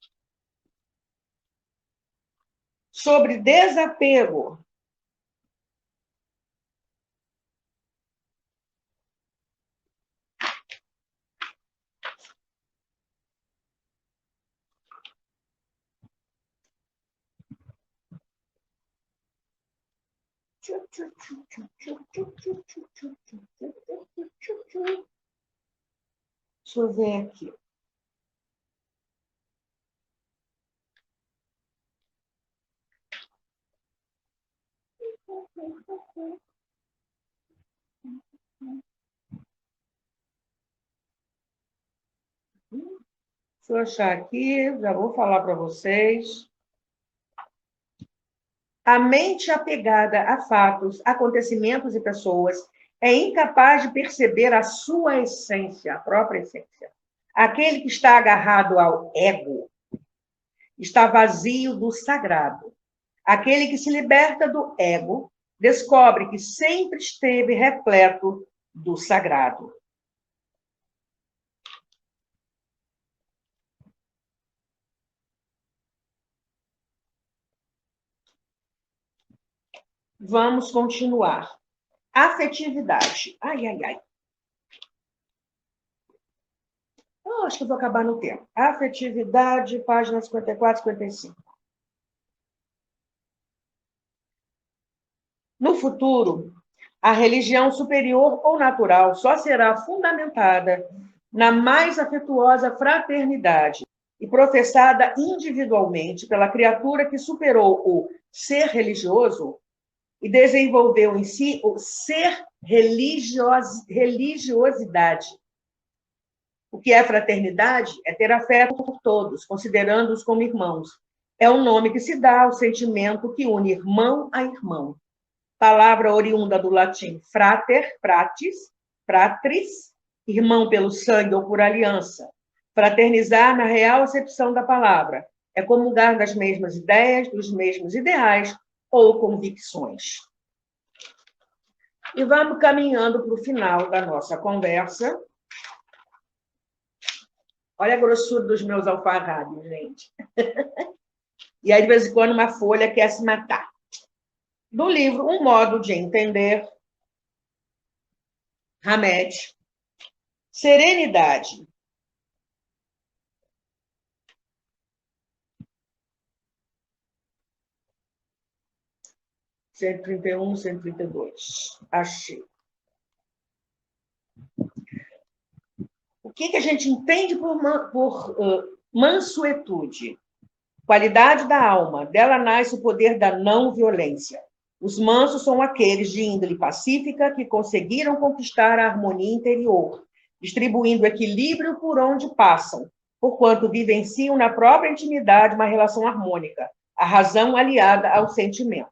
Speaker 2: Sobre desapego. Deixa eu ver aqui. Deixa eu achar aqui, já vou falar para vocês. A mente apegada a fatos, acontecimentos e pessoas é incapaz de perceber a sua essência, a própria essência. Aquele que está agarrado ao ego está vazio do sagrado. Aquele que se liberta do ego descobre que sempre esteve repleto do sagrado. Vamos continuar. Afetividade. Ai, ai, ai. Oh, acho que vou acabar no tempo. Afetividade, página 54, 55. No futuro, a religião superior ou natural só será fundamentada na mais afetuosa fraternidade e professada individualmente pela criatura que superou o ser religioso e desenvolveu em si o ser religiosidade. O que é fraternidade é ter afeto por todos, considerando-os como irmãos. É o nome que se dá ao sentimento que une irmão a irmão. Palavra oriunda do latim frater, fratris, irmão pelo sangue ou por aliança. Fraternizar na real acepção da palavra é comungar das mesmas ideias, dos mesmos ideais ou convicções. E vamos caminhando para o final da nossa conversa. Olha a grossura dos meus alfarrábios, gente. E aí, de vez em quando, uma folha quer se matar. Do livro Um Modo de Entender, Hamed, Serenidade. Cento e 131, 132. Achei. O que a gente entende por mansuetude? Qualidade da alma. Dela nasce o poder da não violência. Os mansos são aqueles de índole pacífica que conseguiram conquistar a harmonia interior, distribuindo equilíbrio por onde passam, porquanto vivenciam na própria intimidade uma relação harmônica, a razão aliada ao sentimento.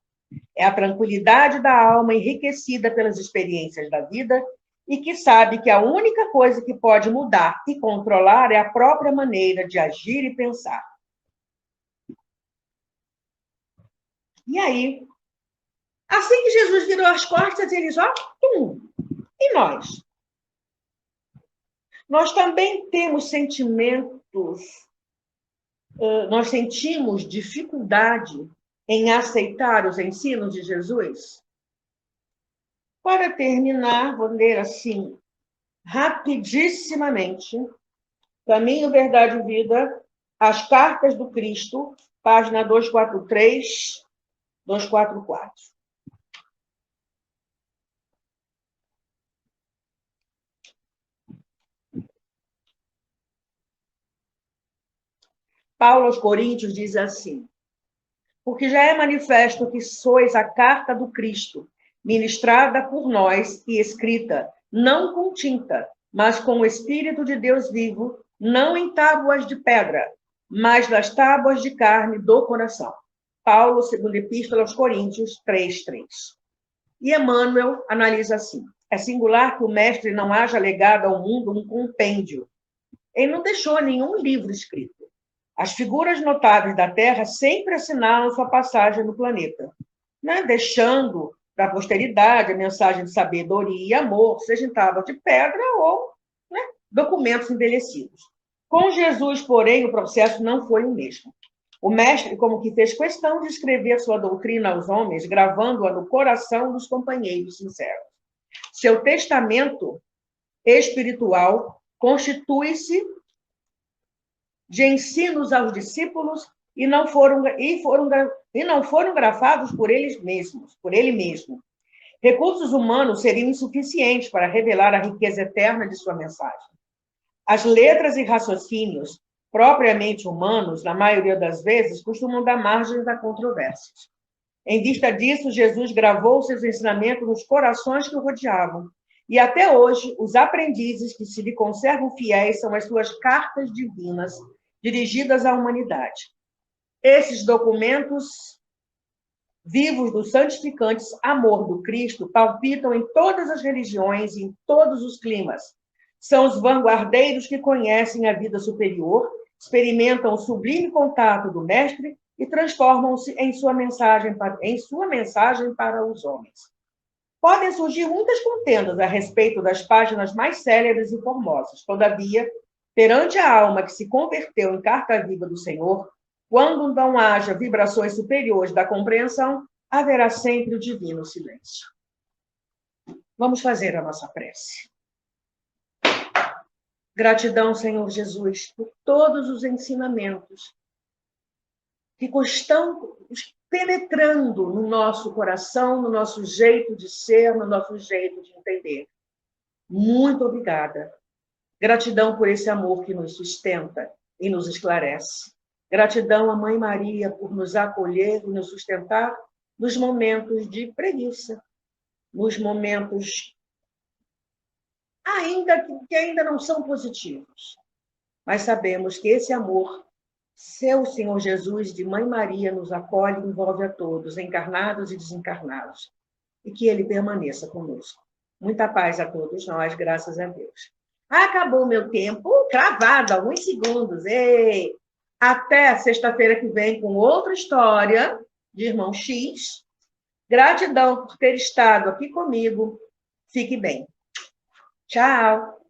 Speaker 2: É a tranquilidade da alma enriquecida pelas experiências da vida e que sabe que a única coisa que pode mudar e controlar é a própria maneira de agir e pensar. E aí, assim que Jesus virou as costas, eles, ó, e nós? Nós também temos sentimentos, nós sentimos dificuldade em aceitar os ensinos de Jesus? Para terminar, vou ler assim, rapidissimamente, Caminho, Verdade e Vida, As Cartas do Cristo, página 243, 244. Paulo aos Coríntios diz assim: porque já é manifesto que sois a carta do Cristo, ministrada por nós e escrita, não com tinta, mas com o Espírito de Deus vivo, não em tábuas de pedra, mas nas tábuas de carne do coração. Paulo, segunda Epístola aos Coríntios 3:3. E Emmanuel analisa assim: é singular que o mestre não haja legado ao mundo um compêndio. Ele não deixou nenhum livro escrito. As figuras notáveis da Terra sempre assinalam sua passagem no planeta, né? Deixando para a posteridade a mensagem de sabedoria e amor, seja em tábua de pedra ou, né, documentos envelhecidos. Com Jesus, porém, o processo não foi o mesmo. O mestre, como que fez questão de escrever sua doutrina aos homens, gravando-a no coração dos companheiros sinceros. Seu testamento espiritual constitui-se de ensinos aos discípulos e não foram grafados por ele mesmo. Recursos humanos seriam insuficientes para revelar a riqueza eterna de sua mensagem. As letras e raciocínios propriamente humanos, na maioria das vezes, costumam dar margem a controvérsias. Em vista disso, Jesus gravou seus ensinamentos nos corações que o rodeavam. E até hoje, os aprendizes que se lhe conservam fiéis são as suas cartas divinas, dirigidas à humanidade. Esses documentos vivos do santificante amor do Cristo palpitam em todas as religiões e em todos os climas. São os vanguardeiros que conhecem a vida superior, experimentam o sublime contato do Mestre e transformam-se em sua mensagem para os homens. Podem surgir muitas contendas a respeito das páginas mais célebres e formosas. Todavia, perante a alma que se converteu em carta viva do Senhor, quando não haja vibrações superiores da compreensão, haverá sempre o divino silêncio. Vamos fazer a nossa prece. Gratidão, Senhor Jesus, por todos os ensinamentos que estão penetrando no nosso coração, no nosso jeito de ser, no nosso jeito de entender. Muito obrigada. Gratidão por esse amor que nos sustenta e nos esclarece. Gratidão à Mãe Maria por nos acolher e nos sustentar nos momentos de preguiça, nos momentos que ainda não são positivos. Mas sabemos que esse amor, seu Senhor Jesus, de Mãe Maria, nos acolhe e envolve a todos, encarnados e desencarnados, e que ele permaneça conosco. Muita paz a todos nós, graças a Deus. Acabou o meu tempo, cravado, alguns segundos. Ei! Até sexta-feira que vem com outra história de Irmão X. Gratidão por ter estado aqui comigo. Fique bem. Tchau!